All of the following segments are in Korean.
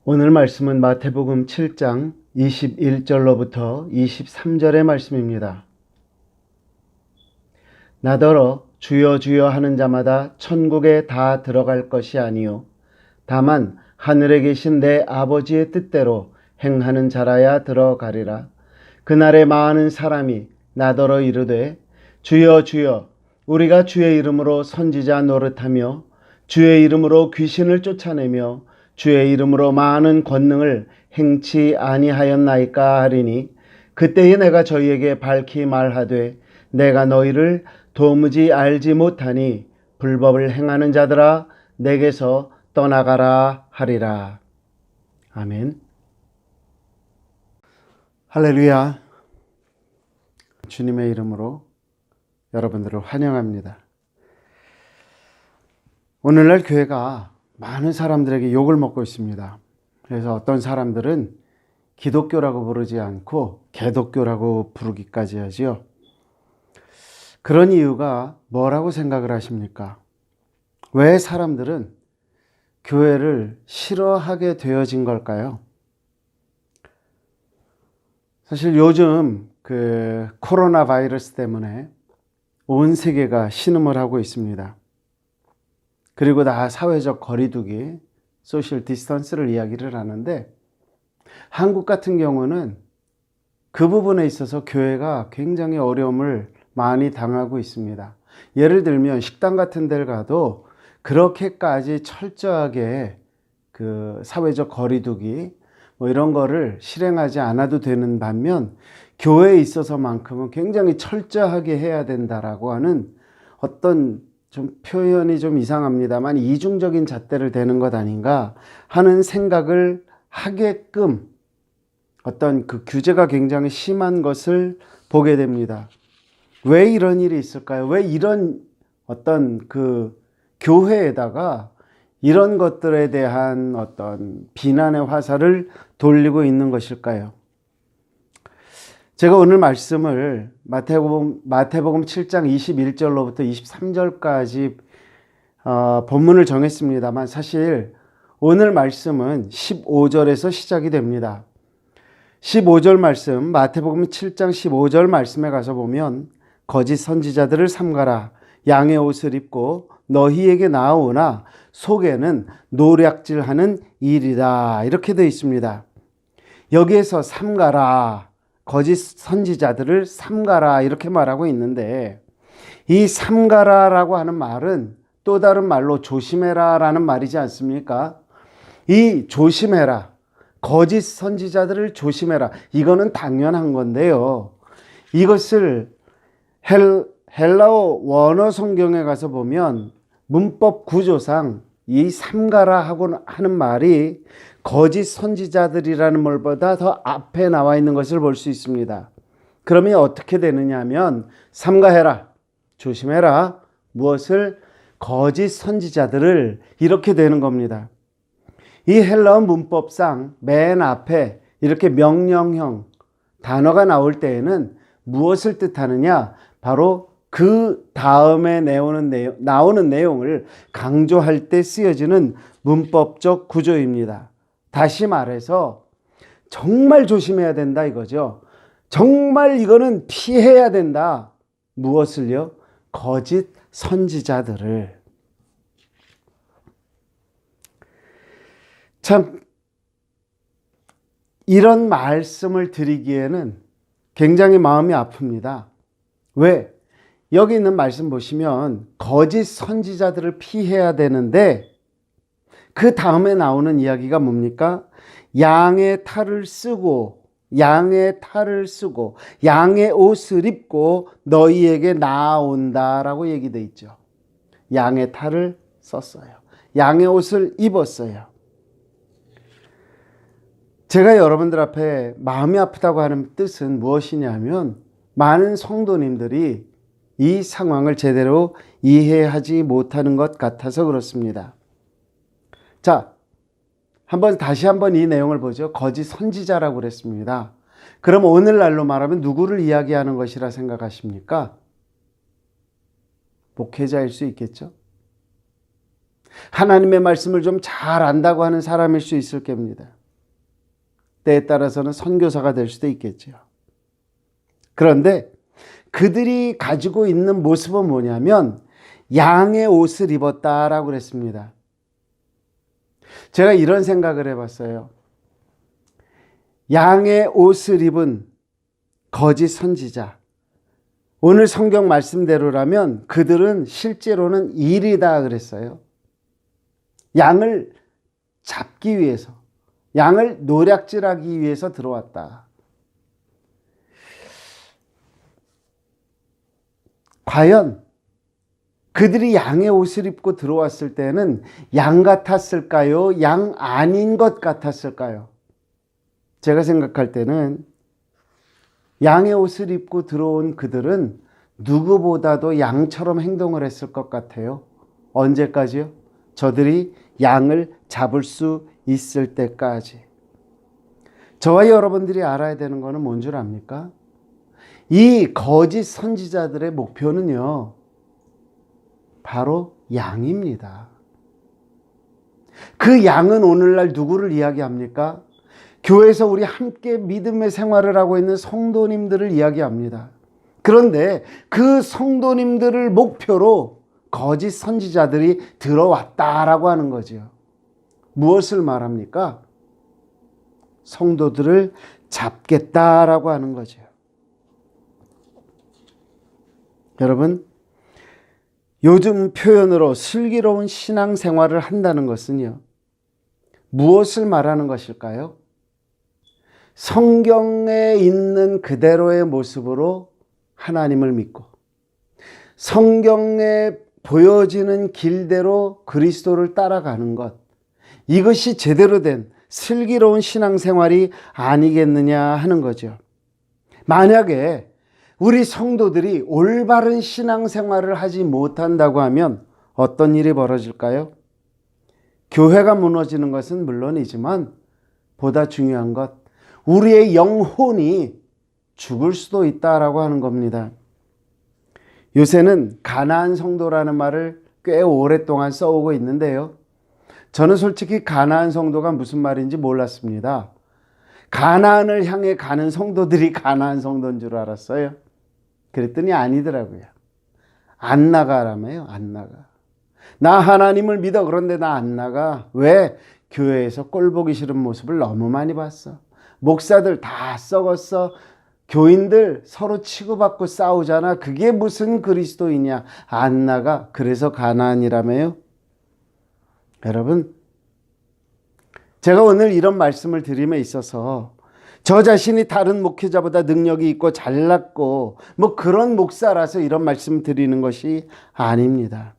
오늘 말씀은 마태복음 7장 21절로부터 23절의 말씀입니다. 나더러 주여 주여 하는 자마다 천국에 다 들어갈 것이 아니요 다만 하늘에 계신 내 아버지의 뜻대로 행하는 자라야 들어가리라. 그날에 많은 사람이 나더러 이르되 주여 주여 우리가 주의 이름으로 선지자 노릇하며 주의 이름으로 귀신을 쫓아내며 주의 이름으로 많은 권능을 행치 아니하였나이까 하리니 그때에 내가 저희에게 밝히 말하되 내가 너희를 도무지 알지 못하니 불법을 행하는 자들아 내게서 떠나가라 하리라. 아멘. 할렐루야. 주님의 이름으로 여러분들을 환영합니다. 오늘날 교회가 많은 사람들에게 욕을 먹고 있습니다. 그래서 어떤 사람들은 기독교라고 부르지 않고 개독교라고 부르기까지 하지요. 그런 이유가 뭐라고 생각을 하십니까? 왜 사람들은 교회를 싫어하게 되어진 걸까요? 사실 요즘 코로나 바이러스 때문에 온 세계가 신음을 하고 있습니다. 그리고 다 사회적 거리두기, 소셜 디스턴스를 이야기를 하는데 한국 같은 경우는 그 부분에 있어서 교회가 굉장히 어려움을 많이 당하고 있습니다. 예를 들면 식당 같은 데를 가도 그렇게까지 철저하게 사회적 거리두기 이런 거를 실행하지 않아도 되는 반면 교회에 있어서만큼은 굉장히 철저하게 해야 된다라고 하는 어떤 좀 표현이 좀 이상합니다만 이중적인 잣대를 대는 것 아닌가 하는 생각을 하게끔 어떤 규제가 굉장히 심한 것을 보게 됩니다. 왜 이런 일이 있을까요? 왜 이런 어떤 교회에다가 이런 것들에 대한 어떤 비난의 화살을 돌리고 있는 것일까요? 제가 오늘 말씀을 마태복음 7장 21절로부터 23절까지 본문을 정했습니다만 사실 오늘 말씀은 15절에서 시작이 됩니다. 15절 말씀, 마태복음 7장 15절 말씀에 가서 보면 거짓 선지자들을 삼가라. 양의 옷을 입고 너희에게 나오나 속에는 노략질하는 일이다. 이렇게 되어 있습니다. 여기에서 삼가라, 거짓 선지자들을 삼가라 이렇게 말하고 있는데 이 삼가라라고 하는 말은 또 다른 말로 조심해라 라는 말이지 않습니까? 이 조심해라, 거짓 선지자들을 조심해라, 이거는 당연한 건데요. 이것을 헬라어 원어 성경에 가서 보면 문법 구조상 이 삼가라 하고 하는 말이 거짓 선지자들이라는 말보다 더 앞에 나와 있는 것을 볼 수 있습니다. 그러면 어떻게 되느냐 하면 삼가해라, 조심해라, 무엇을? 거짓 선지자들을, 이렇게 되는 겁니다. 이 헬라어 문법상 맨 앞에 이렇게 명령형 단어가 나올 때에는 무엇을 뜻하느냐? 바로 그 다음에 나오는 내용을 강조할 때 쓰여지는 문법적 구조입니다. 다시 말해서 정말 조심해야 된다 이거죠. 정말 이거는 피해야 된다. 무엇을요? 거짓 선지자들을. 참 이런 말씀을 드리기에는 굉장히 마음이 아픕니다. 왜? 여기 있는 말씀 보시면 거짓 선지자들을 피해야 되는데 그 다음에 나오는 이야기가 뭡니까? 양의 탈을 쓰고 양의 옷을 입고 너희에게 나아온다라고 얘기되어 있죠. 양의 탈을 썼어요. 양의 옷을 입었어요. 제가 여러분들 앞에 마음이 아프다고 하는 뜻은 무엇이냐면 많은 성도님들이 이 상황을 제대로 이해하지 못하는 것 같아서 그렇습니다. 자, 다시 한번 이 내용을 보죠. 거짓 선지자라고 그랬습니다. 그럼 오늘날로 말하면 누구를 이야기하는 것이라 생각하십니까? 목회자일 수 있겠죠? 하나님의 말씀을 좀 잘 안다고 하는 사람일 수 있을 겁니다. 때에 따라서는 선교사가 될 수도 있겠죠. 그런데 그들이 가지고 있는 모습은 뭐냐면 양의 옷을 입었다라고 그랬습니다. 제가 이런 생각을 해봤어요. 양의 옷을 입은 거짓 선지자. 오늘 성경 말씀대로라면 그들은 실제로는 일이다 그랬어요. 양을 잡기 위해서, 양을 노략질하기 위해서 들어왔다. 과연 그들이 양의 옷을 입고 들어왔을 때는 양 같았을까요? 양 아닌 것 같았을까요? 제가 생각할 때는 양의 옷을 입고 들어온 그들은 누구보다도 양처럼 행동을 했을 것 같아요. 언제까지요? 저들이 양을 잡을 수 있을 때까지. 저와 여러분들이 알아야 되는 것은 뭔 줄 압니까? 이 거짓 선지자들의 목표는요, 바로 양입니다. 그 양은 오늘날 누구를 이야기합니까? 교회에서 우리 함께 믿음의 생활을 하고 있는 성도님들을 이야기합니다. 그런데 그 성도님들을 목표로 거짓 선지자들이 들어왔다라고 하는 거죠. 무엇을 말합니까? 성도들을 잡겠다라고 하는 거죠. 여러분, 요즘 표현으로 슬기로운 신앙생활을 한다는 것은요, 무엇을 말하는 것일까요? 성경에 있는 그대로의 모습으로 하나님을 믿고 성경에 보여지는 길대로 그리스도를 따라가는 것, 이것이 제대로 된 슬기로운 신앙생활이 아니겠느냐 하는 거죠. 만약에 우리 성도들이 올바른 신앙생활을 하지 못한다고 하면 어떤 일이 벌어질까요? 교회가 무너지는 것은 물론이지만 보다 중요한 것, 우리의 영혼이 죽을 수도 있다라고 하는 겁니다. 요새는 가나안 성도라는 말을 꽤 오랫동안 써오고 있는데요. 저는 솔직히 가나안 성도가 무슨 말인지 몰랐습니다. 가나안을 향해 가는 성도들이 가나안 성도인 줄 알았어요. 그랬더니 아니더라고요. 안 나가라며요. 안 나가. 나 하나님을 믿어. 그런데 나 안 나가. 왜? 교회에서 꼴보기 싫은 모습을 너무 많이 봤어. 목사들 다 썩었어. 교인들 서로 치고받고 싸우잖아. 그게 무슨 그리스도이냐. 안 나가. 그래서 가나안이라며요. 여러분, 제가 오늘 이런 말씀을 드림에 있어서 저 자신이 다른 목회자보다 능력이 있고 잘났고 뭐 그런 목사라서 이런 말씀 드리는 것이 아닙니다.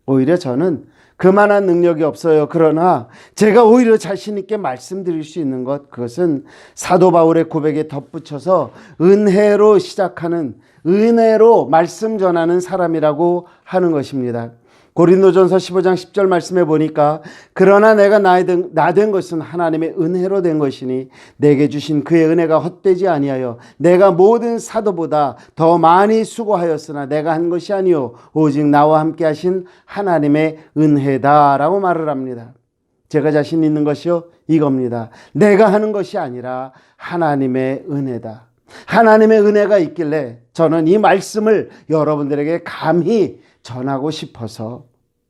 오히려 저는 그만한 능력이 없어요. 그러나 제가 오히려 자신 있게 말씀드릴 수 있는 것, 그것은 사도 바울의 고백에 덧붙여서 은혜로 시작하는, 은혜로 말씀 전하는 사람이라고 하는 것입니다. 고린도전서 15장 10절 말씀에 보니까 그러나 내가 나 된 것은 하나님의 은혜로 된 것이니 내게 주신 그의 은혜가 헛되지 아니하여 내가 모든 사도보다 더 많이 수고하였으나 내가 한 것이 아니요 오직 나와 함께 하신 하나님의 은혜다라고 말을 합니다. 제가 자신 있는 것이요 이겁니다. 내가 하는 것이 아니라 하나님의 은혜다. 하나님의 은혜가 있길래 저는 이 말씀을 여러분들에게 감히 전하고 싶어서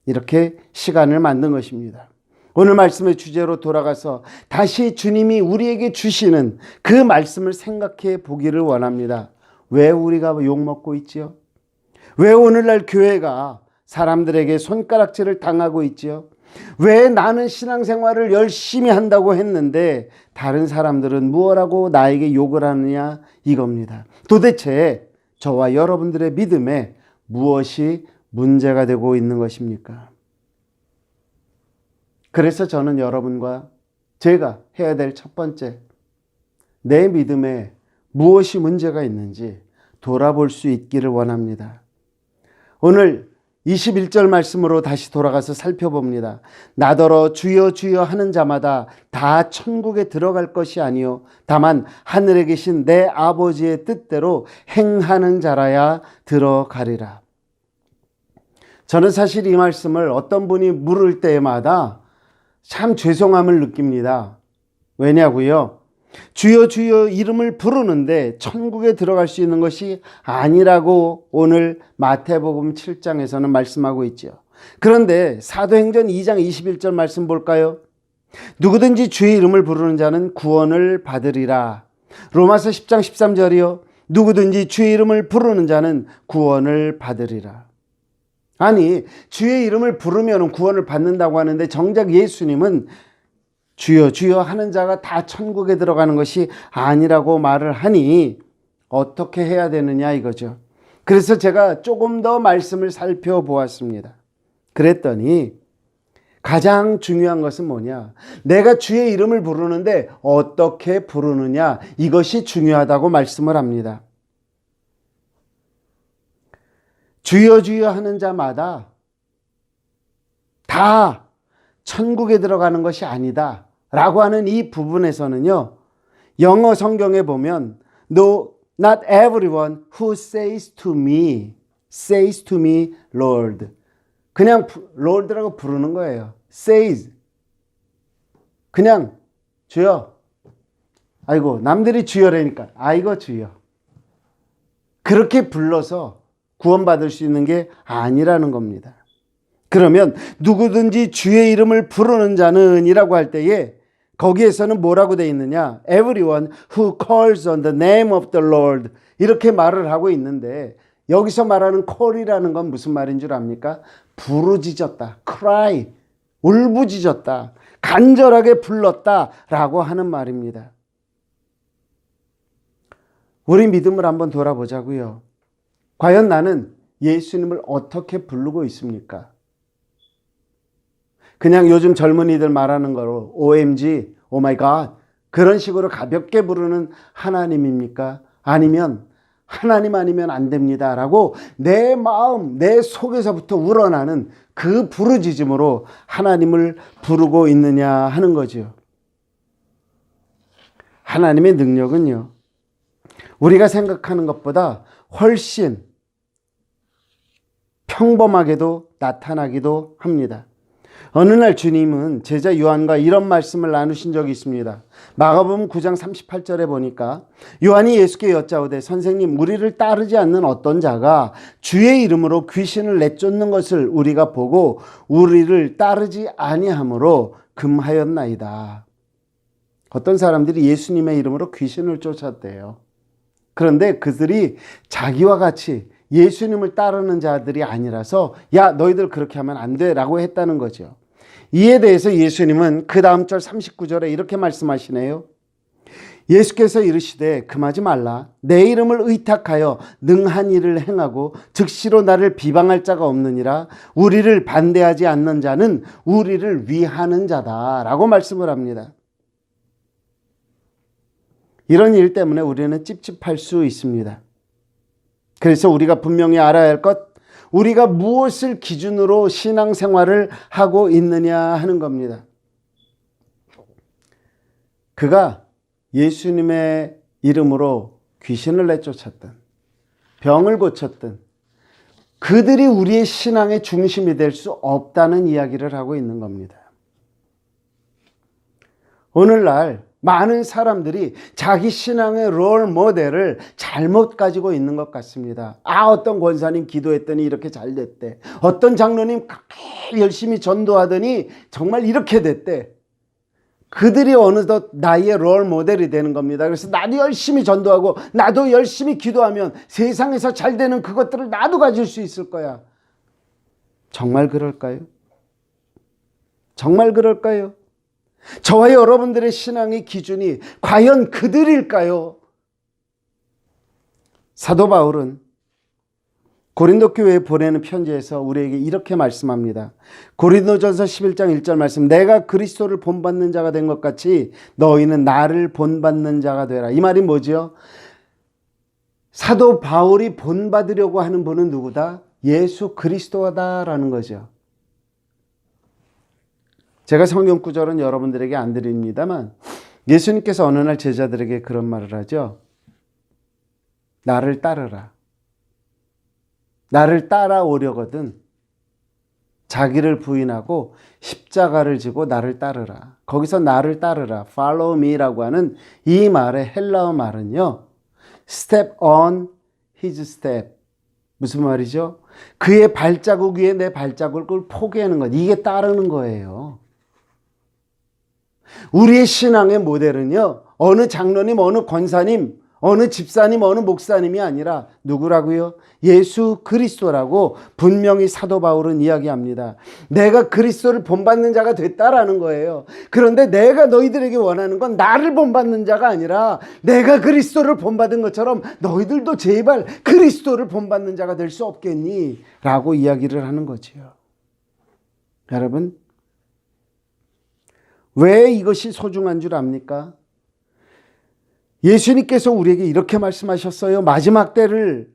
이렇게 시간을 만든 것입니다. 오늘 말씀의 주제로 돌아가서 다시 주님이 우리에게 주시는 그 말씀을 생각해 보기를 원합니다. 왜 우리가 욕먹고 있지요? 왜 오늘날 교회가 사람들에게 손가락질을 당하고 있지요? 왜 나는 신앙생활을 열심히 한다고 했는데 다른 사람들은 무엇하고 나에게 욕을 하느냐, 이겁니다. 도대체 저와 여러분들의 믿음에 무엇이 문제가 되고 있는 것입니까? 그래서 저는 여러분과 제가 해야 될 첫 번째, 내 믿음에 무엇이 문제가 있는지 돌아볼 수 있기를 원합니다. 오늘 21절 말씀으로 다시 돌아가서 살펴봅니다. 나더러 주여 주여 하는 자마다 다 천국에 들어갈 것이 아니요 다만 하늘에 계신 내 아버지의 뜻대로 행하는 자라야 들어가리라. 저는 사실 이 말씀을 어떤 분이 물을 때마다 참 죄송함을 느낍니다. 왜냐고요? 주여 주여 이름을 부르는데 천국에 들어갈 수 있는 것이 아니라고 오늘 마태복음 7장에서는 말씀하고 있죠. 그런데 사도행전 2장 21절 말씀 볼까요? 누구든지 주의 이름을 부르는 자는 구원을 받으리라. 로마서 10장 13절이요. 누구든지 주의 이름을 부르는 자는 구원을 받으리라. 아니, 주의 이름을 부르면 구원을 받는다고 하는데 정작 예수님은 주여 주여 하는 자가 다 천국에 들어가는 것이 아니라고 말을 하니 어떻게 해야 되느냐 이거죠. 그래서 제가 조금 더 말씀을 살펴보았습니다. 그랬더니 가장 중요한 것은 뭐냐? 내가 주의 이름을 부르는데 어떻게 부르느냐, 이것이 중요하다고 말씀을 합니다. 주여 주여 하는 자마다 다 천국에 들어가는 것이 아니다 라고 하는 이 부분에서는요, 영어 성경에 보면 No, not everyone who says to me Lord. 그냥 Lord라고 부르는 거예요. says. 그냥 주여. 아이고, 남들이 주여라니까 아이고 주여. 그렇게 불러서 구원받을 수 있는 게 아니라는 겁니다. 그러면 누구든지 주의 이름을 부르는 자는 이라고 할 때에 거기에서는 뭐라고 되어 있느냐? Everyone who calls on the name of the Lord, 이렇게 말을 하고 있는데 여기서 말하는 call이라는 건 무슨 말인 줄 압니까? 부르짖었다, cry, 울부짖었다, 간절하게 불렀다 라고 하는 말입니다. 우리 믿음을 한번 돌아보자고요. 과연 나는 예수님을 어떻게 부르고 있습니까? 그냥 요즘 젊은이들 말하는 거로 OMG, Oh my God, 그런 식으로 가볍게 부르는 하나님입니까? 아니면 하나님 아니면 안 됩니다 라고 내 마음, 내 속에서부터 우러나는 그 부르짖음으로 하나님을 부르고 있느냐 하는 거죠. 하나님의 능력은요, 우리가 생각하는 것보다 훨씬 평범하게도 나타나기도 합니다. 어느 날 주님은 제자 요한과 이런 말씀을 나누신 적이 있습니다. 마가복음 9장 38절에 보니까 요한이 예수께 여짜오되 선생님, 우리를 따르지 않는 어떤 자가 주의 이름으로 귀신을 내쫓는 것을 우리가 보고 우리를 따르지 아니하므로 금하였나이다. 어떤 사람들이 예수님의 이름으로 귀신을 쫓았대요. 그런데 그들이 자기와 같이 예수님을 따르는 자들이 아니라서 야, 너희들 그렇게 하면 안 돼 라고 했다는 거죠. 이에 대해서 예수님은 그 다음 절 39절에 이렇게 말씀하시네요. 예수께서 이르시되 금하지 말라. 내 이름을 의탁하여 능한 일을 행하고 즉시로 나를 비방할 자가 없느니라. 우리를 반대하지 않는 자는 우리를 위하는 자다 라고 말씀을 합니다. 이런 일 때문에 우리는 찝찝할 수 있습니다. 그래서 우리가 분명히 알아야 할 것, 우리가 무엇을 기준으로 신앙생활을 하고 있느냐 하는 겁니다. 그가 예수님의 이름으로 귀신을 내쫓았던, 병을 고쳤던 그들이 우리의 신앙의 중심이 될 수 없다는 이야기를 하고 있는 겁니다. 오늘날 많은 사람들이 자기 신앙의 롤 모델을 잘못 가지고 있는 것 같습니다. 어떤 권사님 기도했더니 이렇게 잘 됐대. 어떤 장로님 그렇게 열심히 전도하더니 정말 이렇게 됐대. 그들이 어느덧 나의 롤 모델이 되는 겁니다. 그래서 나도 열심히 전도하고 나도 열심히 기도하면 세상에서 잘 되는 그것들을 나도 가질 수 있을 거야. 정말 그럴까요? 정말 그럴까요? 저와 여러분들의 신앙의 기준이 과연 그들일까요? 사도 바울은 고린도 교회에 보내는 편지에서 우리에게 이렇게 말씀합니다. 고린도전서 11장 1절 말씀, 내가 그리스도를 본받는 자가 된 것 같이 너희는 나를 본받는 자가 되라. 이 말이 뭐죠? 사도 바울이 본받으려고 하는 분은 누구다? 예수 그리스도다라는 거죠. 제가 성경 구절은 여러분들에게 안 드립니다만 예수님께서 어느 날 제자들에게 그런 말을 하죠. 나를 따르라. 나를 따라오려거든 자기를 부인하고 십자가를 지고 나를 따르라. 거기서 나를 따르라, follow me라고 하는 이 말의 헬라어 말은요, step on his step. 무슨 말이죠? 그의 발자국 위에 내 발자국을 포기하는 것. 이게 따르는 거예요. 우리의 신앙의 모델은요, 어느 장로님, 어느 권사님, 어느 집사님, 어느 목사님이 아니라 누구라고요? 예수 그리스도라고 분명히 사도 바울은 이야기합니다. 내가 그리스도를 본받는 자가 됐다라는 거예요. 그런데 내가 너희들에게 원하는 건 나를 본받는 자가 아니라 내가 그리스도를 본받은 것처럼 너희들도 제발 그리스도를 본받는 자가 될 수 없겠니? 라고 이야기를 하는 거지요. 여러분, 왜 이것이 소중한 줄 압니까? 예수님께서 우리에게 이렇게 말씀하셨어요. 마지막 때를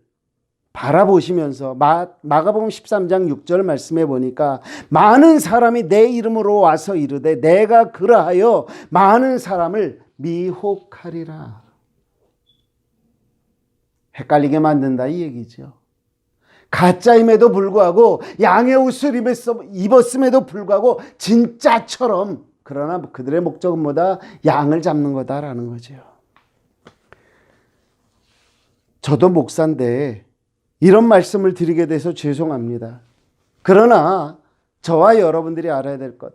바라보시면서 마가복음 13장 6절 말씀해 보니까 많은 사람이 내 이름으로 와서 이르되 내가 그러하여 많은 사람을 미혹하리라. 헷갈리게 만든다 이 얘기죠. 가짜임에도 불구하고 양의 옷을 입었음에도 불구하고 진짜처럼, 그러나 그들의 목적은 뭐다? 양을 잡는 거다라는 거죠. 저도 목사인데 이런 말씀을 드리게 돼서 죄송합니다. 그러나 저와 여러분들이 알아야 될 것,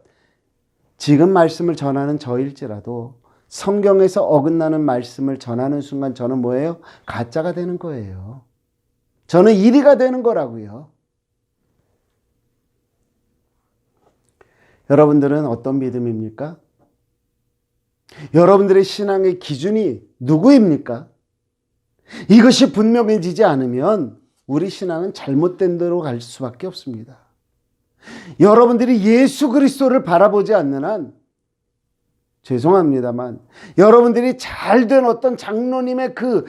지금 말씀을 전하는 저일지라도 성경에서 어긋나는 말씀을 전하는 순간 저는 뭐예요? 가짜가 되는 거예요. 저는 이리가 되는 거라고요. 여러분들은 어떤 믿음입니까? 여러분들의 신앙의 기준이 누구입니까? 이것이 분명해지지 않으면 우리 신앙은 잘못된 대로 갈 수밖에 없습니다. 여러분들이 예수 그리스도를 바라보지 않는 한, 죄송합니다만 여러분들이 잘된 어떤 장로님의 그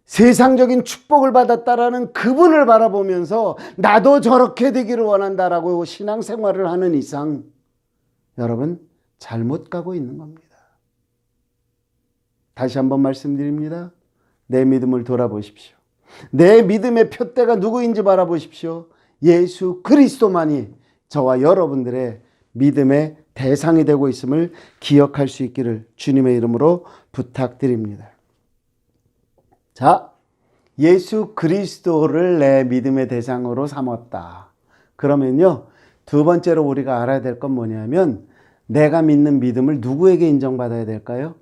세상적인 축복을 받았다라는 그분을 바라보면서 나도 저렇게 되기를 원한다라고 신앙생활을 하는 이상 여러분 잘못 가고 있는 겁니다. 다시 한번 말씀드립니다. 내 믿음을 돌아보십시오. 내 믿음의 표대가 누구인지 바라보십시오. 예수 그리스도만이 저와 여러분들의 믿음의 대상이 되고 있음을 기억할 수 있기를 주님의 이름으로 부탁드립니다. 자, 예수 그리스도를 내 믿음의 대상으로 삼았다. 그러면요, 두 번째로 우리가 알아야 될 건 뭐냐면 내가 믿는 믿음을 누구에게 인정받아야 될까요?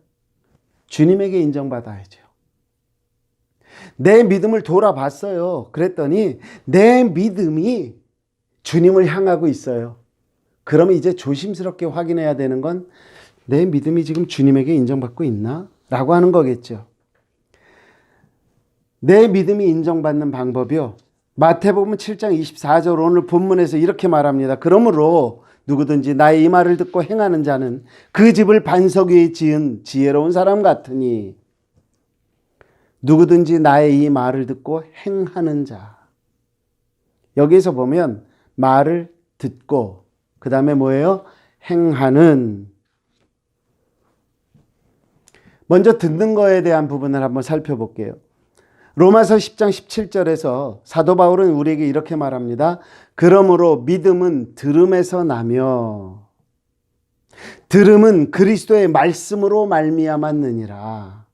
주님에게 인정받아야죠. 내 믿음을 돌아봤어요. 그랬더니 내 믿음이 주님을 향하고 있어요. 그러면 이제 조심스럽게 확인해야 되는 건 내 믿음이 지금 주님에게 인정받고 있나? 라고 하는 거겠죠. 내 믿음이 인정받는 방법이요, 마태복음 7장 24절 오늘 본문에서 이렇게 말합니다. 그러므로 누구든지 나의 이 말을 듣고 행하는 자는 그 집을 반석 위에 지은 지혜로운 사람 같으니, 누구든지 나의 이 말을 듣고 행하는 자. 여기에서 보면 말을 듣고 그 다음에 뭐예요? 행하는. 먼저 듣는 거에 대한 부분을 한번 살펴볼게요. 로마서 10장 17절에서 사도 바울은 우리에게 이렇게 말합니다. 그러므로 믿음은 들음에서 나며 들음은 그리스도의 말씀으로 말미암았느니라.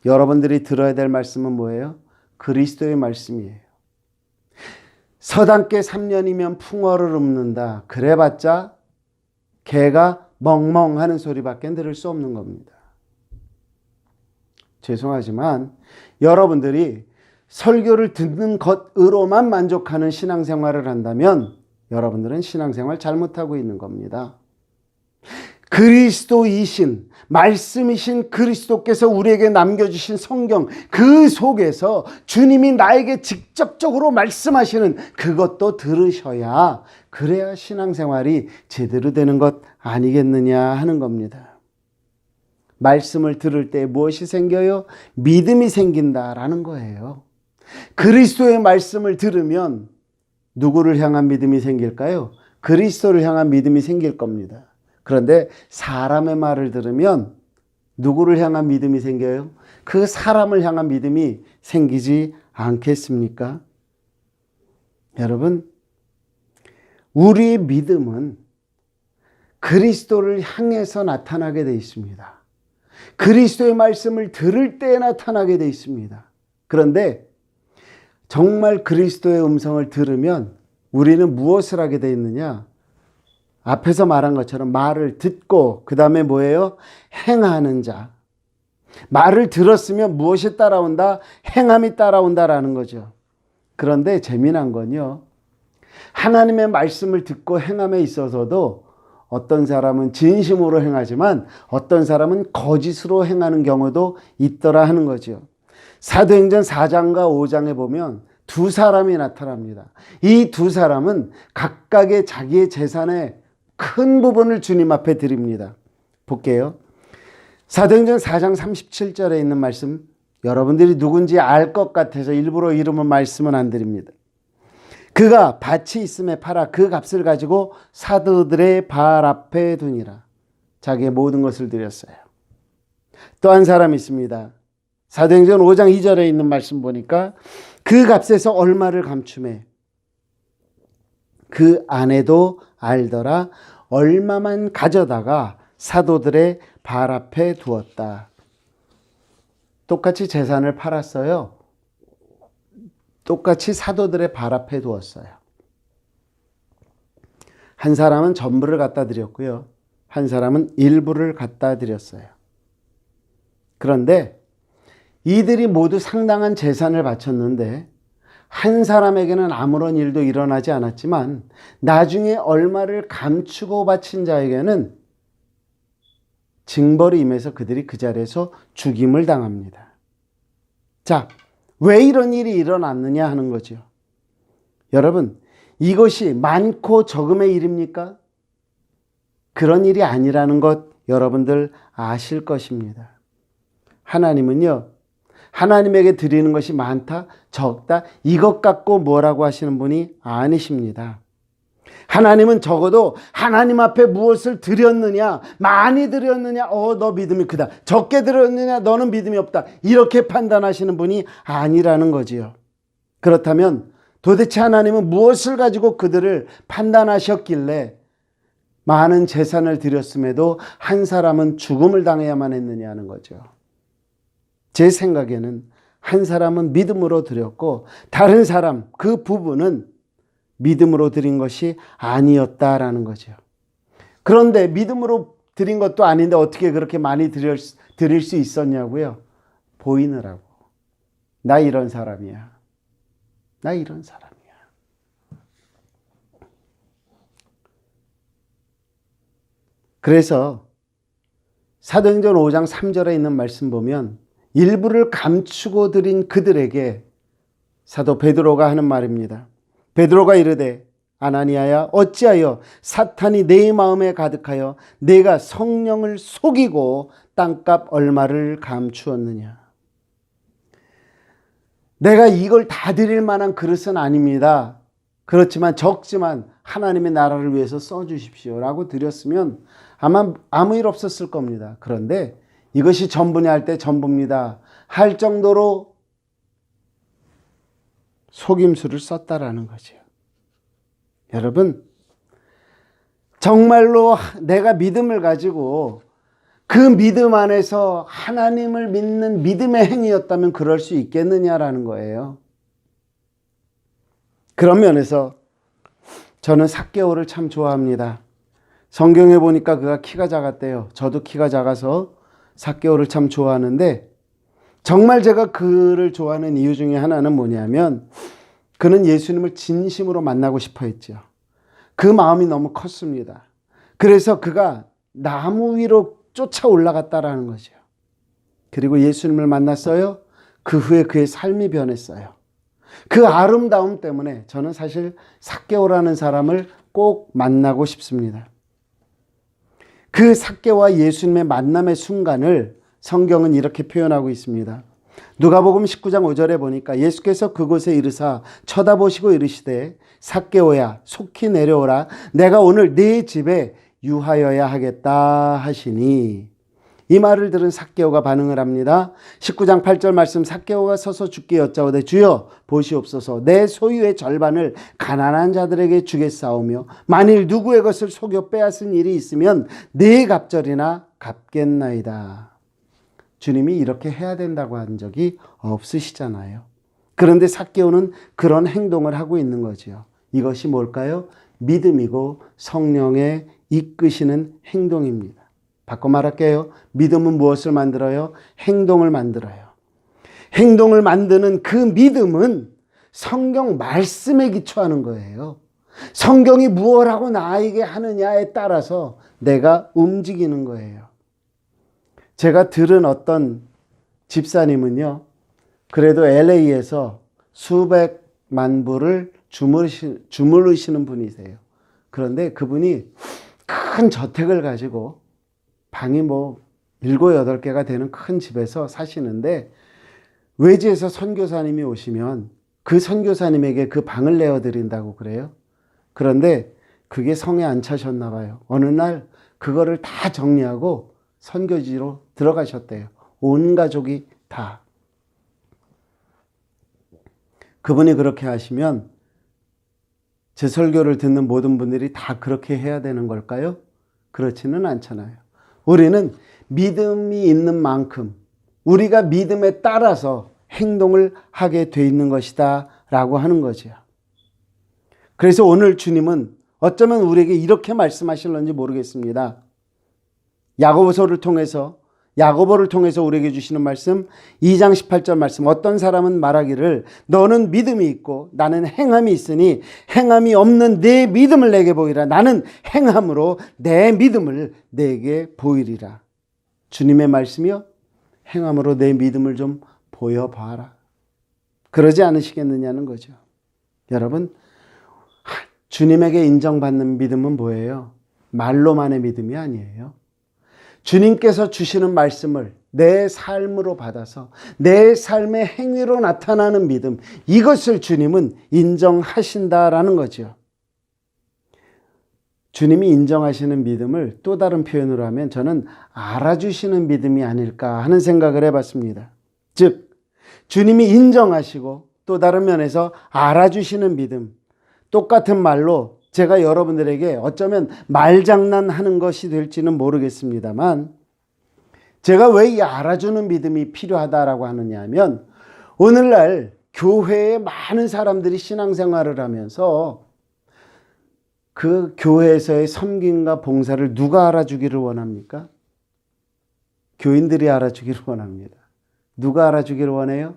여러분들이 들어야 될 말씀은 뭐예요? 그리스도의 말씀이에요. 서당께 3년이면 풍어를 읊는다. 그래봤자 개가 멍멍하는 소리밖에 들을 수 없는 겁니다. 죄송하지만 여러분들이 설교를 듣는 것으로만 만족하는 신앙생활을 한다면 여러분들은 신앙생활 잘못하고 있는 겁니다. 그리스도이신, 말씀이신 그리스도께서 우리에게 남겨주신 성경, 그 속에서 주님이 나에게 직접적으로 말씀하시는 그것도 들으셔야, 그래야 신앙생활이 제대로 되는 것 아니겠느냐 하는 겁니다. 말씀을 들을 때 무엇이 생겨요? 믿음이 생긴다라는 거예요. 그리스도의 말씀을 들으면 누구를 향한 믿음이 생길까요? 그리스도를 향한 믿음이 생길 겁니다. 그런데 사람의 말을 들으면 누구를 향한 믿음이 생겨요? 그 사람을 향한 믿음이 생기지 않겠습니까? 여러분, 우리의 믿음은 그리스도를 향해서 나타나게 되어 있습니다. 그리스도의 말씀을 들을 때 나타나게 되어 있습니다. 그런데 정말 그리스도의 음성을 들으면 우리는 무엇을 하게 되어 있느냐? 앞에서 말한 것처럼 말을 듣고 그 다음에 뭐예요? 행하는 자. 말을 들었으면 무엇이 따라온다? 행함이 따라온다라는 거죠. 그런데 재미난 건요, 하나님의 말씀을 듣고 행함에 있어서도 어떤 사람은 진심으로 행하지만 어떤 사람은 거짓으로 행하는 경우도 있더라 하는 거죠. 사도행전 4장과 5장에 보면 두 사람이 나타납니다. 이 두 사람은 각각의 자기의 재산의 큰 부분을 주님 앞에 드립니다. 볼게요. 사도행전 4장 37절에 있는 말씀, 여러분들이 누군지 알 것 같아서 일부러 이름은 말씀은 안 드립니다. 그가 밭이 있음에 팔아 그 값을 가지고 사도들의 발 앞에 두니라. 자기의 모든 것을 드렸어요. 또 한 사람이 있습니다. 사도행전 5장 2절에 있는 말씀 보니까 그 값에서 얼마를 감춤해 그 아내도 알더라. 얼마만 가져다가 사도들의 발 앞에 두었다. 똑같이 재산을 팔았어요. 똑같이 사도들의 발 앞에 두었어요. 한 사람은 전부를 갖다 드렸고요. 한 사람은 일부를 갖다 드렸어요. 그런데 이들이 모두 상당한 재산을 바쳤는데 한 사람에게는 아무런 일도 일어나지 않았지만 나중에 얼마를 감추고 바친 자에게는 징벌이 임해서 그들이 그 자리에서 죽임을 당합니다. 자, 왜 이런 일이 일어났느냐 하는 거죠. 여러분, 이것이 많고 적음의 일입니까? 그런 일이 아니라는 것 여러분들 아실 것입니다. 하나님은요, 하나님에게 드리는 것이 많다, 적다, 이것 갖고 뭐라고 하시는 분이 아니십니다. 하나님은 적어도 하나님 앞에 무엇을 드렸느냐, 많이 드렸느냐, 너 믿음이 크다, 적게 드렸느냐, 너는 믿음이 없다, 이렇게 판단하시는 분이 아니라는 거지요. 그렇다면 도대체 하나님은 무엇을 가지고 그들을 판단하셨길래 많은 재산을 드렸음에도 한 사람은 죽음을 당해야만 했느냐 하는 거죠. 제 생각에는 한 사람은 믿음으로 드렸고 다른 사람, 그 부부는 믿음으로 드린 것이 아니었다라는 거죠. 그런데 믿음으로 드린 것도 아닌데 어떻게 그렇게 많이 드릴 수 있었냐고요? 보이느라고. 나 이런 사람이야. 나 이런 사람이야. 그래서 사도행전 5장 3절에 있는 말씀 보면 일부를 감추고 드린 그들에게 사도 베드로가 하는 말입니다. 베드로가 이르되 아나니아야 어찌하여 사탄이 내 마음에 가득하여 내가 성령을 속이고 땅값 얼마를 감추었느냐. 내가 이걸 다 드릴 만한 그릇은 아닙니다. 그렇지만 적지만 하나님의 나라를 위해서 써주십시오 라고 드렸으면 아마 아무 일 없었을 겁니다. 그런데 이것이 전부냐 할 때 전부입니다 할 정도로 속임수를 썼다라는 거죠. 여러분, 정말로 내가 믿음을 가지고 그 믿음 안에서 하나님을 믿는 믿음의 행위였다면 그럴 수 있겠느냐라는 거예요. 그런 면에서 저는 삭개오를 참 좋아합니다. 성경에 보니까 그가 키가 작았대요. 저도 키가 작아서 삭개오를 참 좋아하는데 정말 제가 그를 좋아하는 이유 중에 하나는 뭐냐면 그는 예수님을 진심으로 만나고 싶어 했죠. 그 마음이 너무 컸습니다. 그래서 그가 나무 위로 쫓아 올라갔다라는 거죠. 그리고 예수님을 만났어요. 그 후에 그의 삶이 변했어요. 그 아름다움 때문에 저는 사실 삭개오라는 사람을 꼭 만나고 싶습니다. 그 삭개오와 예수님의 만남의 순간을 성경은 이렇게 표현하고 있습니다. 누가복음 19장 5절에 보니까 예수께서 그곳에 이르사 쳐다보시고 이르시되 삭개오야 속히 내려오라 내가 오늘 네 집에 유하여야 하겠다 하시니 이 말을 들은 삭개오가 반응을 합니다. 19장 8절 말씀, 삭개오가 서서 주께 여짜오되 주여 보시옵소서, 내 소유의 절반을 가난한 자들에게 주겠사오며 만일 누구의 것을 속여 빼앗은 일이 있으면 네 갑절이나 갚겠나이다. 주님이 이렇게 해야 된다고 한 적이 없으시잖아요. 그런데 삭개오는 그런 행동을 하고 있는 거지요. 이것이 뭘까요? 믿음이고 성령의 이끄시는 행동입니다. 바꿔 말할게요. 믿음은 무엇을 만들어요? 행동을 만들어요. 행동을 만드는 그 믿음은 성경 말씀에 기초하는 거예요. 성경이 무엇하고 나에게 하느냐에 따라서 내가 움직이는 거예요. 제가 들은 어떤 집사님은요, 그래도 LA에서 수백만 불을 주무르시는 분이세요. 그런데 그분이 큰 저택을 가지고 방이 7, 8개가 되는 큰 집에서 사시는데, 외지에서 선교사님이 오시면 그 선교사님에게 그 방을 내어드린다고 그래요. 그런데 그게 성에 안 차셨나 봐요. 어느 날 그거를 다 정리하고 선교지로 들어가셨대요. 온 가족이 다. 그분이 그렇게 하시면 제 설교를 듣는 모든 분들이 다 그렇게 해야 되는 걸까요? 그렇지는 않잖아요. 우리는 믿음이 있는 만큼 우리가 믿음에 따라서 행동을 하게 돼 있는 것이다 라고 하는 거죠. 그래서 오늘 주님은 어쩌면 우리에게 이렇게 말씀하실런지 모르겠습니다. 야고보를 통해서 우리에게 주시는 말씀, 2장 18절 말씀, 어떤 사람은 말하기를 너는 믿음이 있고 나는 행함이 있으니 행함이 없는 내 믿음을 내게 보이라. 나는 행함으로 내 믿음을 내게 보이리라. 주님의 말씀이요, 행함으로 내 믿음을 좀 보여봐라. 그러지 않으시겠느냐는 거죠. 여러분, 주님에게 인정받는 믿음은 뭐예요? 말로만의 믿음이 아니에요. 주님께서 주시는 말씀을 내 삶으로 받아서 내 삶의 행위로 나타나는 믿음, 이것을 주님은 인정하신다라는 거죠. 주님이 인정하시는 믿음을 또 다른 표현으로 하면 저는 알아주시는 믿음이 아닐까 하는 생각을 해봤습니다. 즉, 주님이 인정하시고 또 다른 면에서 알아주시는 믿음, 똑같은 말로 제가 여러분들에게 어쩌면 말장난하는 것이 될지는 모르겠습니다만, 제가 왜 이 알아주는 믿음이 필요하다라고 하느냐 하면, 오늘날 교회에 많은 사람들이 신앙생활을 하면서 그 교회에서의 섬김과 봉사를 누가 알아주기를 원합니까? 교인들이 알아주기를 원합니다. 누가 알아주기를 원해요?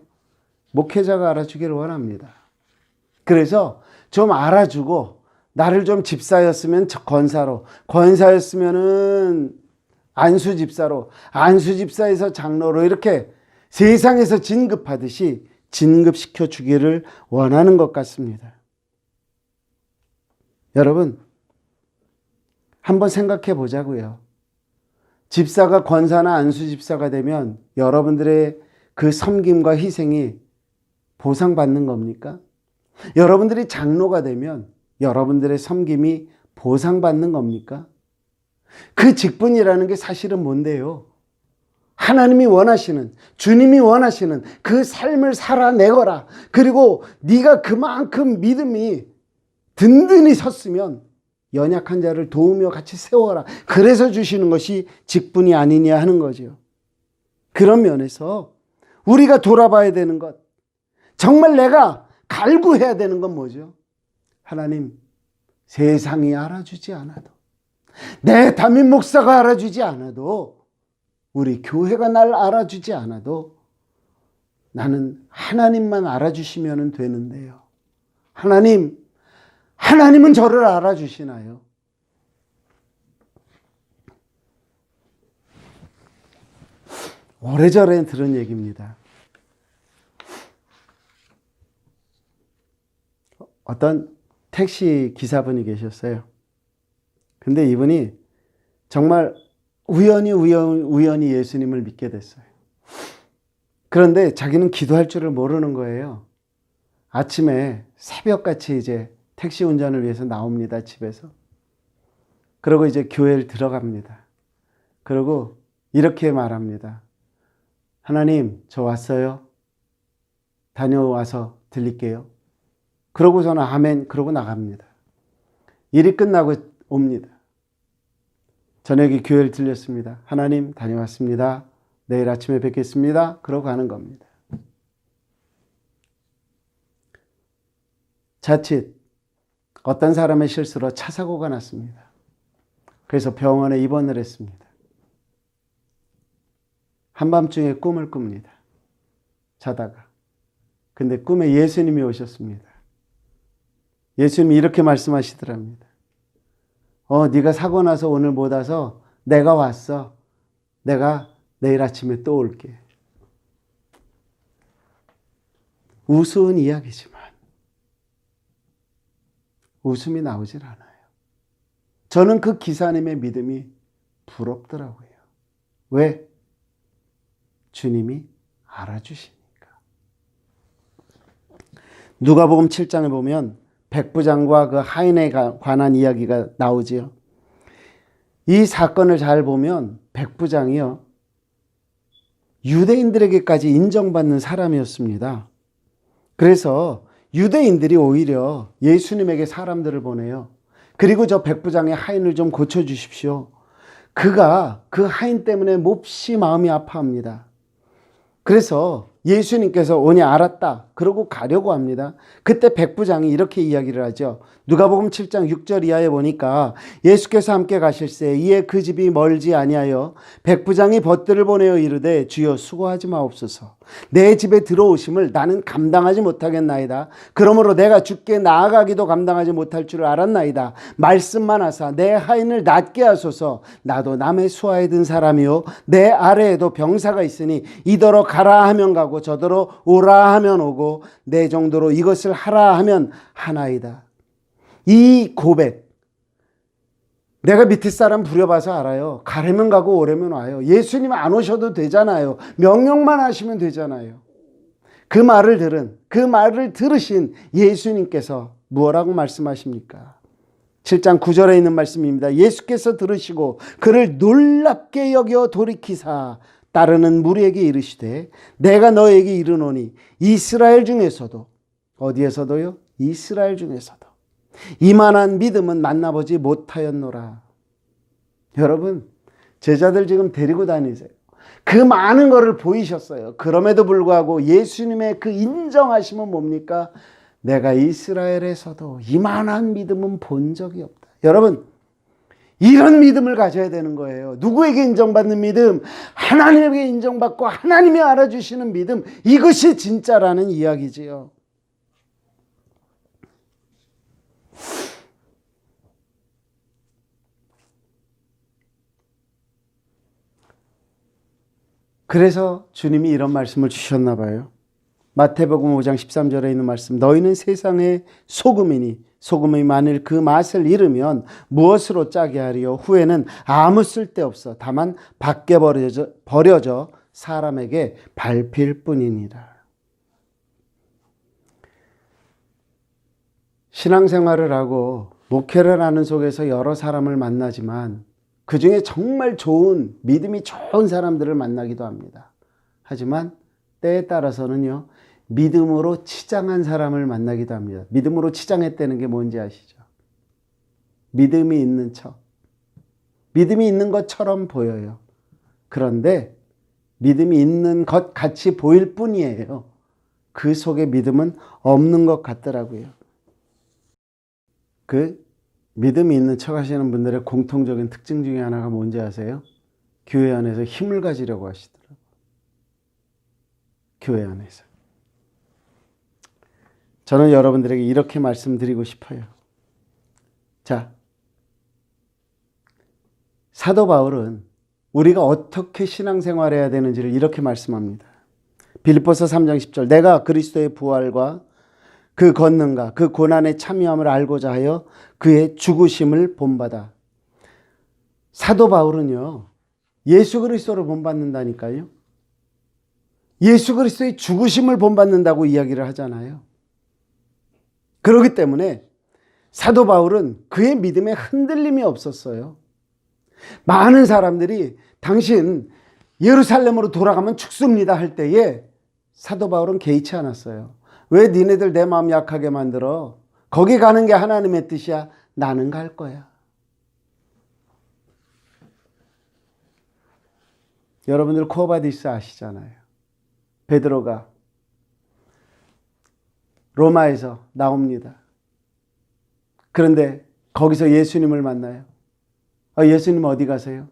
목회자가 알아주기를 원합니다. 그래서 좀 알아주고, 나를 좀 집사였으면 권사로, 권사였으면은 안수집사로, 안수집사에서 장로로, 이렇게 세상에서 진급하듯이 진급시켜 주기를 원하는 것 같습니다. 여러분, 한번 생각해 보자고요. 집사가 권사나 안수집사가 되면 여러분들의 그 섬김과 희생이 보상받는 겁니까? 여러분들이 장로가 되면 여러분들의 섬김이 보상받는 겁니까? 그 직분이라는 게 사실은 뭔데요? 하나님이 원하시는, 주님이 원하시는 그 삶을 살아내거라. 그리고 네가 그만큼 믿음이 든든히 섰으면 연약한 자를 도우며 같이 세워라. 그래서 주시는 것이 직분이 아니냐 하는 거죠. 그런 면에서 우리가 돌아봐야 되는 것, 정말 내가 갈구해야 되는 건 뭐죠? 하나님, 세상이 알아주지 않아도, 내 담임 목사가 알아주지 않아도, 우리 교회가 날 알아주지 않아도 나는 하나님만 알아주시면 되는데요. 하나님은 저를 알아주시나요? 오래전에 들은 얘기입니다. 어떤 택시 기사분이 계셨어요. 근데 이분이 정말 우연히 예수님을 믿게 됐어요. 그런데 자기는 기도할 줄을 모르는 거예요. 아침에 새벽같이 이제 택시 운전을 위해서 나옵니다, 집에서. 그리고 이제 교회를 들어갑니다. 그리고 이렇게 말합니다. 하나님, 저 왔어요. 다녀와서 들릴게요. 그러고 저는 아멘 그러고 나갑니다. 일이 끝나고 옵니다. 저녁에 교회를 들렸습니다. 하나님, 다녀왔습니다. 내일 아침에 뵙겠습니다. 그러고 가는 겁니다. 자칫 어떤 사람의 실수로 차 사고가 났습니다. 그래서 병원에 입원을 했습니다. 한밤중에 꿈을 꿉니다. 자다가. 근데 꿈에 예수님이 오셨습니다. 예수님이 이렇게 말씀하시더랍니다. 네가 사고 나서 오늘 못 와서 내가 왔어. 내가 내일 아침에 또 올게. 우스운 이야기지만 웃음이 나오질 않아요. 저는 그 기사님의 믿음이 부럽더라고요. 왜? 주님이 알아주시니까. 누가복음 7장에 보면 백부장과 그 하인에 관한 이야기가 나오지요. 이 사건을 잘 보면 백부장이요, 유대인들에게까지 인정받는 사람이었습니다. 그래서 유대인들이 오히려 예수님에게 사람들을 보내요. 그리고 저 백부장의 하인을 좀 고쳐주십시오. 그가 그 하인 때문에 몹시 마음이 아파합니다. 그래서 예수님께서 오니 알았다. 그러고 가려고 합니다. 그때 백부장이 이렇게 이야기를 하죠. 누가복음 7장 6절 이하에 보니까 예수께서 함께 가실새 이에 그 집이 멀지 아니하여 백부장이 벗들을 보내어 이르되 주여 수고하지 마옵소서. 내 집에 들어오심을 나는 감당하지 못하겠나이다. 그러므로 내가 주께 나아가기도 감당하지 못할 줄 알았나이다. 말씀만 하사 내 하인을 낫게 하소서. 나도 남의 수하에 든 사람이요 내 아래에도 병사가 있으니 이더러 가라 하면 가고 저더러 오라 하면 오고 내 정도로 이것을 하라 하면 하나이다. 이 고백, 내가 밑에 사람 부려봐서 알아요. 가려면 가고 오려면 와요. 예수님 안 오셔도 되잖아요. 명령만 하시면 되잖아요. 그 말을 들으신 예수님께서 무엇라고 말씀하십니까? 7장 9절에 있는 말씀입니다. 예수께서 들으시고 그를 놀랍게 여겨 돌이키사 따르는 무리에게 이르시되 내가 너에게 이르노니 이스라엘 중에서도, 어디에서도요? 이스라엘 중에서도 이만한 믿음은 만나보지 못하였노라. 여러분, 제자들 지금 데리고 다니세요. 그 많은 거를 보이셨어요. 그럼에도 불구하고 예수님의 그 인정하심은 뭡니까? 내가 이스라엘에서도 이만한 믿음은 본 적이 없다. 여러분, 이런 믿음을 가져야 되는 거예요. 누구에게 인정받는 믿음? 하나님에게 인정받고 하나님이 알아주시는 믿음. 이것이 진짜라는 이야기지요. 그래서 주님이 이런 말씀을 주셨나 봐요. 마태복음 5장 13절에 있는 말씀. 너희는 세상의 소금이니 소금이 만일 그 맛을 잃으면 무엇으로 짜게 하리요? 후에는 아무 쓸데없어 다만 밖에 버려져 사람에게 밟힐 뿐이니라. 신앙생활을 하고 목회를 하는 속에서 여러 사람을 만나지만 그 중에 정말 좋은, 믿음이 좋은 사람들을 만나기도 합니다. 하지만 때에 따라서는요, 믿음으로 치장한 사람을 만나기도 합니다. 믿음으로 치장했다는 게 뭔지 아시죠? 믿음이 있는 척. 믿음이 있는 것처럼 보여요. 그런데 믿음이 있는 것 같이 보일 뿐이에요. 그 속에 믿음은 없는 것 같더라고요. 그 믿음이 있는 척 하시는 분들의 공통적인 특징 중에 하나가 뭔지 아세요? 교회 안에서 힘을 가지려고 하시더라고요. 교회 안에서. 저는 여러분들에게 이렇게 말씀드리고 싶어요. 자, 사도 바울은 우리가 어떻게 신앙생활해야 되는지를 이렇게 말씀합니다. 빌립보서 3장 10절 내가 그리스도의 부활과 그 권능과 그 고난의 참여함을 알고자 하여 그의 죽으심을 본받아. 사도 바울은요, 예수 그리스도를 본받는다니까요. 예수 그리스도의 죽으심을 본받는다고 이야기를 하잖아요. 그렇기 때문에 사도 바울은 그의 믿음에 흔들림이 없었어요. 많은 사람들이 당신 예루살렘으로 돌아가면 죽습니다 할 때에 사도 바울은 개의치 않았어요. 왜 니네들 내 마음 약하게 만들어? 거기 가는 게 하나님의 뜻이야. 나는 갈 거야. 여러분들 코바디스 아시잖아요. 베드로가 로마에서 나옵니다. 그런데 거기서 예수님을 만나요. 예수님 어디 가세요?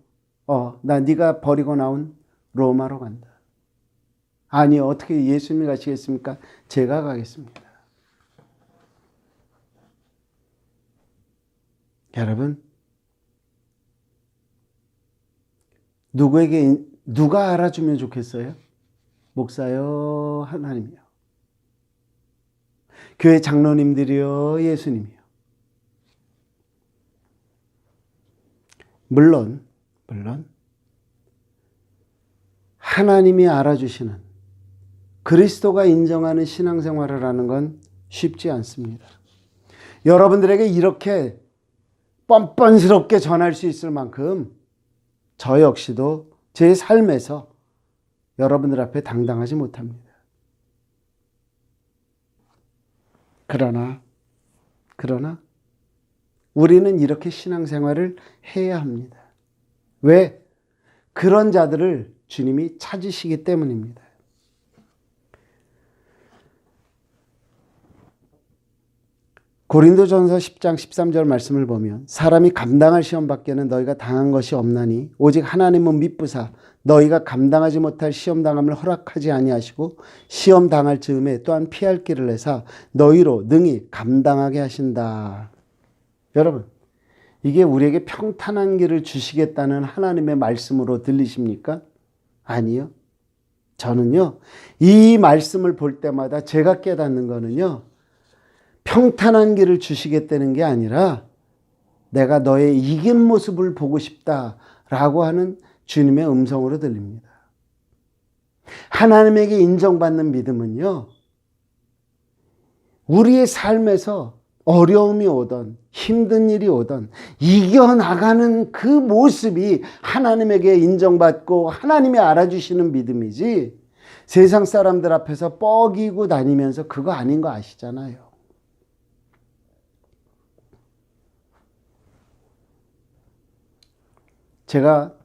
나 네가 버리고 나온 로마로 간다. 아니요, 어떻게 예수님이 가시겠습니까? 제가 가겠습니다. 여러분, 누가 알아주면 좋겠어요? 목사요, 하나님이요. 교회 장로님들이요, 예수님이요. 물론 하나님이 알아주시는, 그리스도가 인정하는 신앙생활을 하는 건 쉽지 않습니다. 여러분들에게 이렇게 뻔뻔스럽게 전할 수 있을 만큼 저 역시도 제 삶에서 여러분들 앞에 당당하지 못합니다. 그러나 우리는 이렇게 신앙생활을 해야 합니다. 왜? 그런 자들을 주님이 찾으시기 때문입니다. 고린도전서 10장 13절 말씀을 보면 사람이 감당할 시험밖에는 너희가 당한 것이 없나니 오직 하나님은 미쁘사 너희가 감당하지 못할 시험당함을 허락하지 아니하시고 시험당할 즈음에 또한 피할 길을 내사 너희로 능히 감당하게 하신다. 여러분, 이게 우리에게 평탄한 길을 주시겠다는 하나님의 말씀으로 들리십니까? 아니요. 저는요, 이 말씀을 볼 때마다 제가 깨닫는 거는요, 평탄한 길을 주시겠다는 게 아니라 내가 너의 이긴 모습을 보고 싶다라고 하는 주님의 음성으로 들립니다. 하나님에게 인정받는 믿음은요, 우리의 삶에서 어려움이 오던 힘든 일이 오던 이겨나가는 그 모습이 하나님에게 인정받고 하나님이 알아주시는 믿음이지, 세상 사람들 앞에서 뻐기고 다니면서 그거 아닌 거 아시잖아요. 제가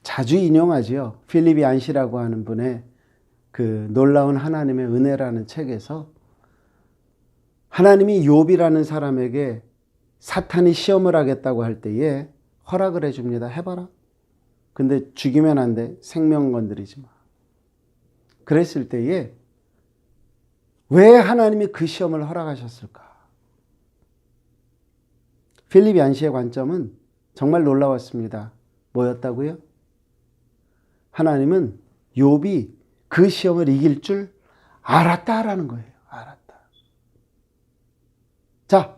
자주 인용하지요. 필립 얀시라고 하는 분의 그 놀라운 하나님의 은혜라는 책에서 하나님이 욥이라는 사람에게 사탄이 시험을 하겠다고 할 때에 허락을 해줍니다. 해봐라. 근데 죽이면 안 돼. 생명 건드리지 마. 그랬을 때에 왜 하나님이 그 시험을 허락하셨을까? 필립 얀시의 관점은 정말 놀라웠습니다. 뭐였다고요? 하나님은 욥이 그 시험을 이길 줄 알았다라는 거예요. 알았다. 자,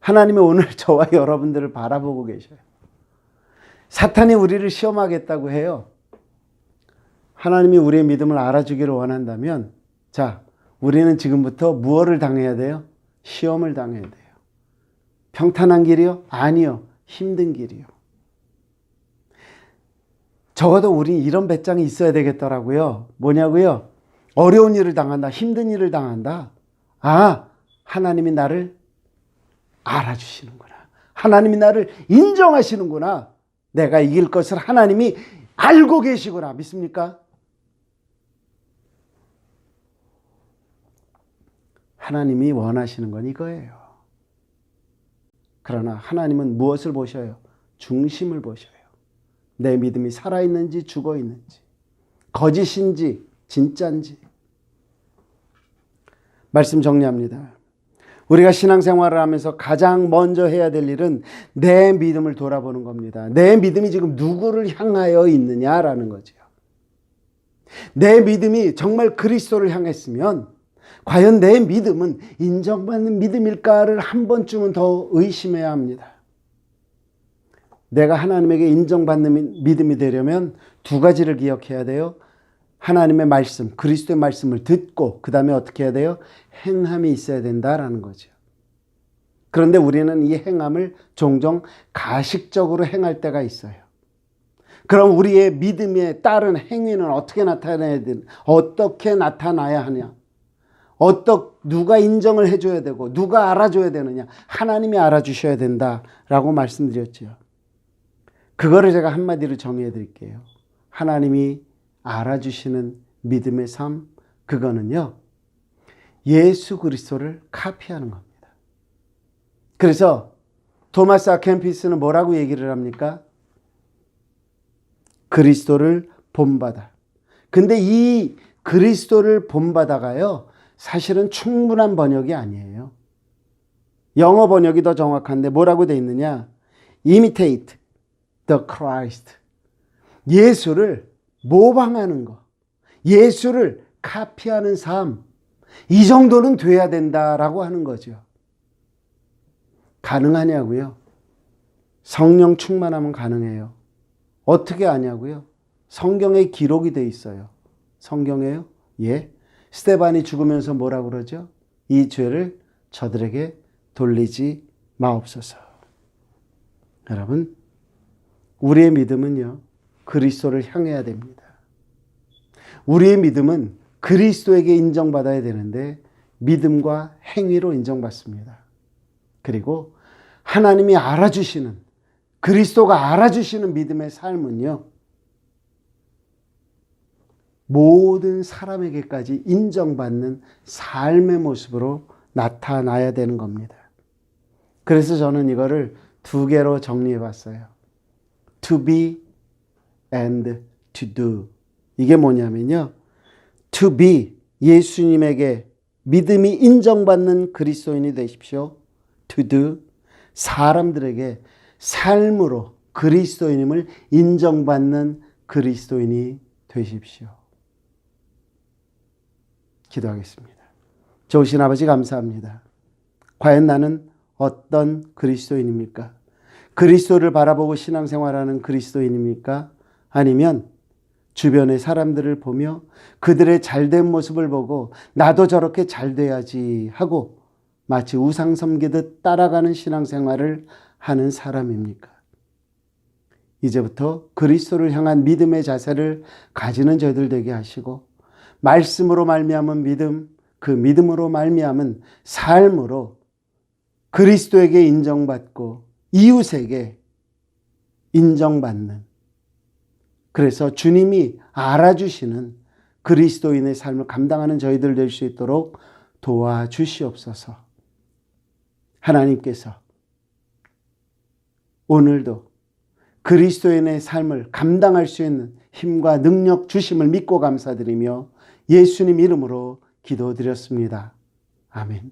하나님은 오늘 저와 여러분들을 바라보고 계셔요. 사탄이 우리를 시험하겠다고 해요. 하나님이 우리의 믿음을 알아주기를 원한다면, 자, 우리는 지금부터 무엇을 당해야 돼요? 시험을 당해야 돼요. 평탄한 길이요? 아니요. 힘든 길이요. 적어도 우린 이런 배짱이 있어야 되겠더라고요. 뭐냐고요? 어려운 일을 당한다. 힘든 일을 당한다. 하나님이 나를 알아주시는구나. 하나님이 나를 인정하시는구나. 내가 이길 것을 하나님이 알고 계시구나. 믿습니까? 하나님이 원하시는 건 이거예요. 그러나 하나님은 무엇을 보셔요? 중심을 보셔요. 내 믿음이 살아있는지 죽어있는지, 거짓인지 진짜인지. 말씀 정리합니다. 우리가 신앙생활을 하면서 가장 먼저 해야 될 일은 내 믿음을 돌아보는 겁니다. 내 믿음이 지금 누구를 향하여 있느냐라는 거죠. 내 믿음이 정말 그리스도를 향했으면 과연 내 믿음은 인정받는 믿음일까를 한 번쯤은 더 의심해야 합니다. 내가 하나님에게 인정받는 믿음이 되려면 두 가지를 기억해야 돼요. 하나님의 말씀, 그리스도의 말씀을 듣고 그 다음에 어떻게 해야 돼요? 행함이 있어야 된다라는 거죠. 그런데 우리는 이 행함을 종종 가식적으로 행할 때가 있어요. 그럼 우리의 믿음에 따른 행위는 어떻게 어떻게 나타나야 하냐? 누가 인정을 해줘야 되고 누가 알아줘야 되느냐? 하나님이 알아주셔야 된다라고 말씀드렸죠. 그거를 제가 한마디로 정의해 드릴게요. 하나님이 알아주시는 믿음의 삶, 그거는요, 예수 그리스도를 카피하는 겁니다. 그래서 토마스 아 켐피스는 뭐라고 얘기를 합니까? 그리스도를 본받아. 근데 이 그리스도를 본받아가요, 사실은 충분한 번역이 아니에요. 영어 번역이 더 정확한데 뭐라고 돼 있느냐? Imitate the Christ. 예수를 모방하는 거. 예수를 카피하는 삶. 이 정도는 돼야 된다라고 하는 거죠. 가능하냐고요? 성령 충만하면 가능해요. 어떻게 아냐고요? 성경에 기록이 돼 있어요. 성경에요? 예. 스데반이 죽으면서 뭐라고 그러죠? 이 죄를 저들에게 돌리지 마옵소서. 여러분, 우리의 믿음은요, 그리스도를 향해야 됩니다. 우리의 믿음은 그리스도에게 인정받아야 되는데 믿음과 행위로 인정받습니다. 그리고 하나님이 알아주시는, 그리스도가 알아주시는 믿음의 삶은요, 모든 사람에게까지 인정받는 삶의 모습으로 나타나야 되는 겁니다. 그래서 저는 이거를 두 개로 정리해 봤어요. To be and to do. 이게 뭐냐면요, to be, 예수님에게 믿음이 인정받는 그리스도인이 되십시오. To do, 사람들에게 삶으로 그리스도인임을 인정받는 그리스도인이 되십시오. 기도하겠습니다. 좋으신 아버지, 감사합니다. 과연 나는 어떤 그리스도인입니까? 그리스도를 바라보고 신앙생활하는 그리스도인입니까? 아니면 주변의 사람들을 보며 그들의 잘된 모습을 보고 나도 저렇게 잘 돼야지 하고 마치 우상 섬기듯 따라가는 신앙생활을 하는 사람입니까? 이제부터 그리스도를 향한 믿음의 자세를 가지는 저희들 되게 하시고, 말씀으로 말미암은 믿음, 그 믿음으로 말미암은 삶으로 그리스도에게 인정받고 이웃에게 인정받는, 그래서 주님이 알아주시는 그리스도인의 삶을 감당하는 저희들 될 수 있도록 도와주시옵소서. 하나님께서 오늘도 그리스도인의 삶을 감당할 수 있는 힘과 능력 주심을 믿고 감사드리며 예수님 이름으로 기도드렸습니다. 아멘.